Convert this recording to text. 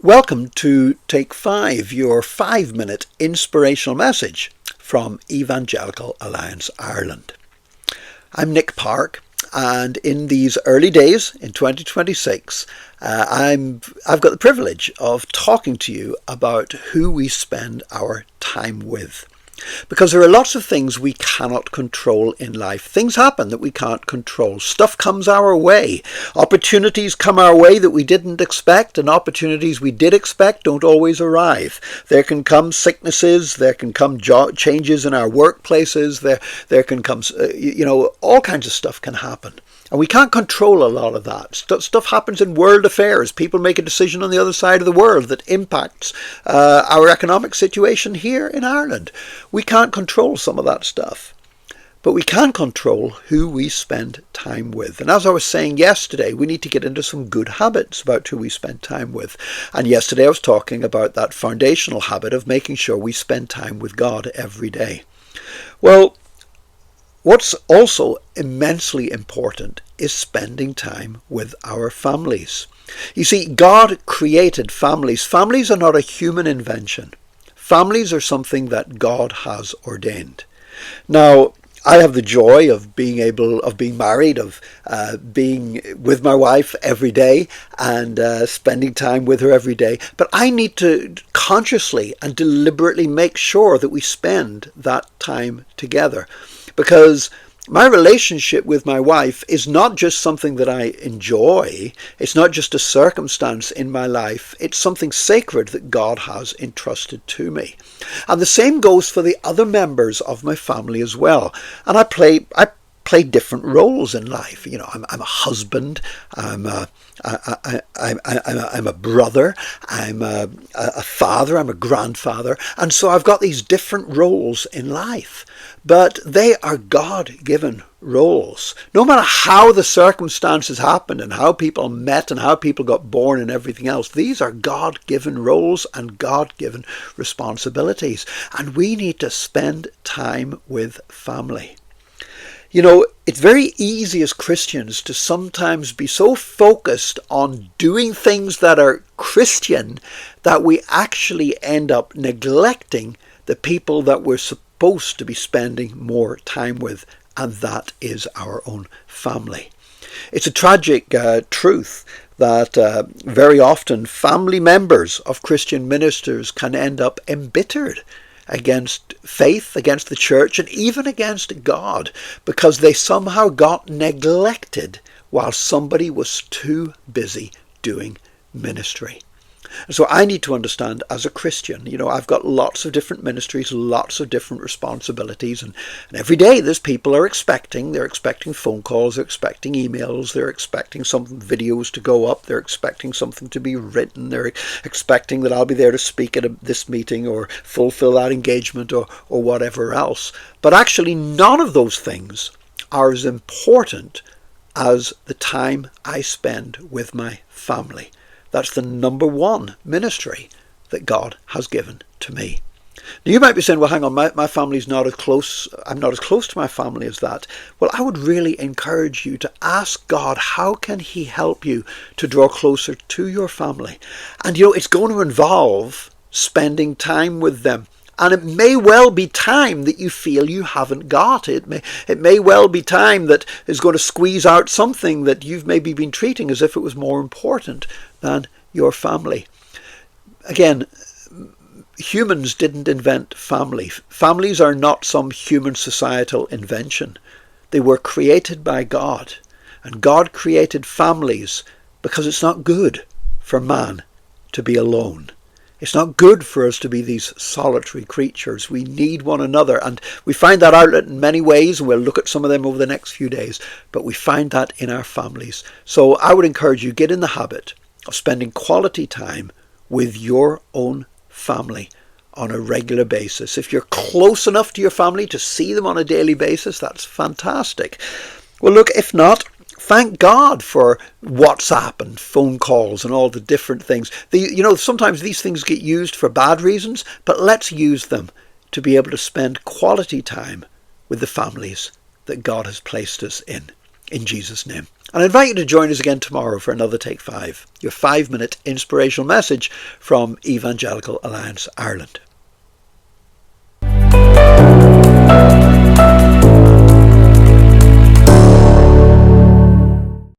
Welcome to Take 5, your 5-minute inspirational message from Evangelical Alliance Ireland. I'm Nick Park, and in these early days in 2026, I've got the privilege of talking to you about who we spend our time with. Because there are lots of things we cannot control in life. Things happen that we can't control. Stuff comes our way. Opportunities come our way that we didn't expect, and opportunities we did expect don't always arrive. There can come sicknesses, there can come changes in our workplaces, there can come, all kinds of stuff can happen. And we can't control a lot of that. Stuff happens in world affairs. People make a decision on the other side of the world that impacts our economic situation here in Ireland. We can't control some of that stuff. But we can control who we spend time with. And as I was saying yesterday, we need to get into some good habits about who we spend time with. And yesterday I was talking about that foundational habit of making sure we spend time with God every day. Well, what's also immensely important is spending time with our families. You see, God created families. Families are not a human invention. Families are something that God has ordained. Now, I have the joy of being married, of being with my wife every day and spending time with her every day. But I need to consciously and deliberately make sure that we spend that time together. Because my relationship with my wife is not just something that I enjoy. It's not just a circumstance in my life. It's something sacred that God has entrusted to me. And the same goes for the other members of my family as well. And I play different roles in life. You know, I'm a husband. I'm a brother. I'm a father. I'm a grandfather. And so I've got these different roles in life. But they are God-given roles. No matter how the circumstances happened and how people met and how people got born and everything else, these are God-given roles and God-given responsibilities. And we need to spend time with family. You know, it's very easy as Christians to sometimes be so focused on doing things that are Christian that we actually end up neglecting the people that we're supposed to be spending more time with, and that is our own family. It's a tragic truth that very often family members of Christian ministers can end up embittered against faith, against the church, and even against God, because they somehow got neglected while somebody was too busy doing ministry. And so I need to understand as a Christian, you know, I've got lots of different ministries, lots of different responsibilities, and every day there's people they're expecting phone calls, they're expecting emails, they're expecting some videos to go up, they're expecting something to be written, they're expecting that I'll be there to speak at this meeting or fulfill that engagement or whatever else. But actually none of those things are as important as the time I spend with my family. That's the number one ministry that God has given to me. Now you might be saying, well, hang on, my family's not as close. I'm not as close to my family as that. Well, I would really encourage you to ask God, how can he help you to draw closer to your family? And you know, it's going to involve spending time with them. And it may well be time that you feel you haven't got. It may well be time that is going to squeeze out something that you've maybe been treating as if it was more important than your family. Again, humans didn't invent family. Families are not some human societal invention. They were created by God. And God created families because it's not good for man to be alone. It's not good for us to be these solitary creatures. We need one another, and we find that out in many ways, and we'll look at some of them over the next few days, but we find that in our families. So I would encourage you, get in the habit of spending quality time with your own family on a regular basis. If you're close enough to your family to see them on a daily basis, that's fantastic. Well, look, if not, thank God for WhatsApp and phone calls and all the different things. Sometimes these things get used for bad reasons, but let's use them to be able to spend quality time with the families that God has placed us in. in Jesus' name. And I invite you to join us again tomorrow for another Take 5, your 5-minute inspirational message from Evangelical Alliance Ireland.